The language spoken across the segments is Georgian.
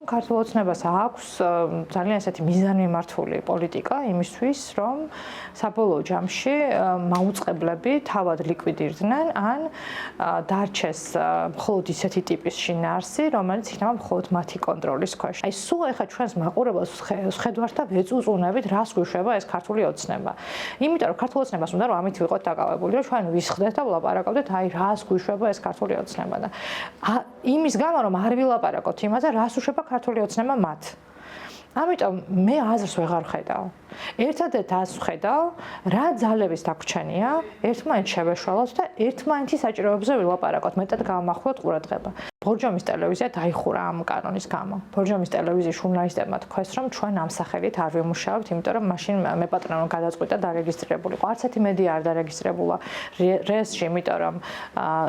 ქართულ ოცნებას აქვს ძალიან ესეთი მიზანმიმართული პოლიტიკა იმისთვის, რომ საბოლოო ჯამში მაუწყებლები თავად ლიკვიდირდნენ ან დარჩეს მხოლოდ ისეთი ტიპის შინაარსი, რომელიც იქნება მხოლოდ მათი კონტროლის ქვეშ. აი სულ ეხლა ჩვენს მაყურებელს ვხედავთ და ვეწუწუნებით, რას გვიშვება ეს ქართული ოცნება. იმიტომ რომ ქართულ ოცნებას უნდა რომ ამით ვიყოთ დაკავებული, რომ ჩვენ ვისხდეთ და ვლაპარაკობდეთ, აი რას გვიშვება ეს ქართული ოცნება და იმის გამო რომ არ ვილაპარაკოთ იმაზე, რას უშვება ქართული ოცნება მათ. ამიტომ მე აზრს ვეღარ ხედავ. ერთადერთ აზრს ვხედავ, რა ძალების დაგვრჩენია, ერთმანეთს შევეშვალოთ და ერთმანეთის საჭიროებზე ვილაპარაკოთ, მეტად გავამახვილოთ ყურადღება. ბორჯომის ტელევიზია დაიხურა ამ კანონის გამო. ბორჯომის ტელევიზიის ჟურნალისტებმა თქვეს, რომ ჩვენ ამ სახელით არ ვიმუშავებთ, იმიტომ რომ მაშინ მეპატრონო გადაწყვიტა დარეგისტრირებული. არცერთი მედია არ დარეგისტრირებულა რესში, იმიტომ რომ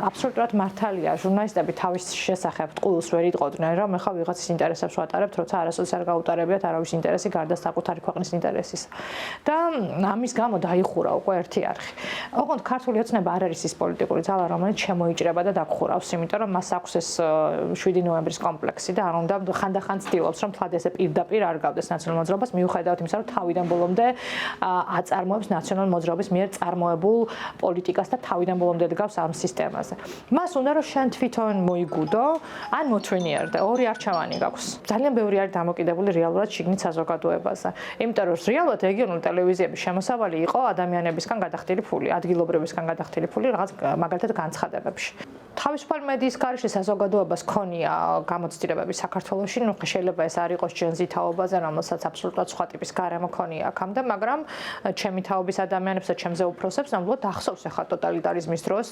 აბსოლუტურად მართალია, ჟურნალისტები თავის შესახებ ტყუილს ვერ იტყოდნენ, რომ ეხლა ვიღაცის ინტერესებს ვატარებთ, როცა არასოდეს არ გაუტარებიათ არავის ინტერესი გარდა საკუთარი ქვეყნის ინტერესისა. და ამის გამო დაიხურა უკვე ერთი არხი. ოღონდ ქართული ოცნება არ არის ის პოლიტიკური ძალა, რომელიც შემოიჭრება და დაგხურავს, იმიტომ რომ მას აქვს ეს 7 ნოემბრის კომპლექსი და არ უნდა ხანდახან ცდილობს, რომ თლად ესე პირდაპირ არ გავდეს ნაციონალურ მოძრაობას, მიუხედავად იმისა, რომ თავიდან ბოლომდე აწარმოებს ნაციონალურ მოძრაობის მიერ წარმოებულ პოლიტიკას და თავიდან ბოლომდე დგავს ამ სისტემაზე. მას უნდა რომ შენ თვითონ მოიგუდო, ან მოთვენიარდე. ორი არჩევანი გაქვს. ძალიან ბევრი არის დამოკიდებული რეალურად შიგნით საზოგადოებაზე. იმიტომ რომ რეალურად რეგიონული ტელევიზიების შემოსავალი იყო ადამიანებისგან გადახდილი ფული, ადგილობრივისგან გადახდილი ფული რაღაც მაგალითად განცხადებებში. თავისუფალი მედიის გარეშე საზოგადოებას ქონია გამოცდილებები საქართველოში, ნუ შეიძლება ეს არ იყოს ჯენზი თაობაზე, რომელსაც აბსოლუტურად სხვა ტიპის გარემო ქონია აქამდე, მაგრამ ჩემი თაობის ადამიანებს და ჩემზე უფროსებს ნამდვილად ახსოვს ახლა ტოტალიტარიზმის დროს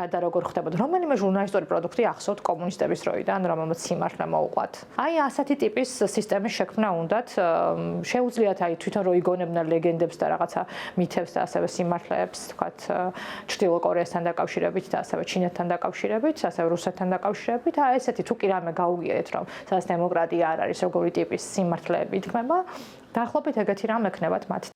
რა და როგორ ხდებოდა. რომელიმე ჟურნალისტური პროდუქტი ახსოვთ კომუნისტების დროიდან, რომელმაც სიმართლე მოუყვათ. აი ასეთი ტიპის სისტემის შექმნა უნდათ, შეუძლიათ აი თვითონ რო იგონებდნენ ლეგენდებს და რაღაცა მითებს და ასევე სიმართლეებს, თქვათ, ჩრდილო კორეასთან დაკავშირებით და ასევე ჩინეთთან დაკავშირებით, ასევე რუსეთთან დაკავშირებით, აი ესეთი თუ კი რამე გაუგიეთ, რომ სადაც დემოკრატია არ არის, როგორი ტიპის სიმართლეები იქმნება, დაახლოებით ეგეთი რამ ექნებათ მათ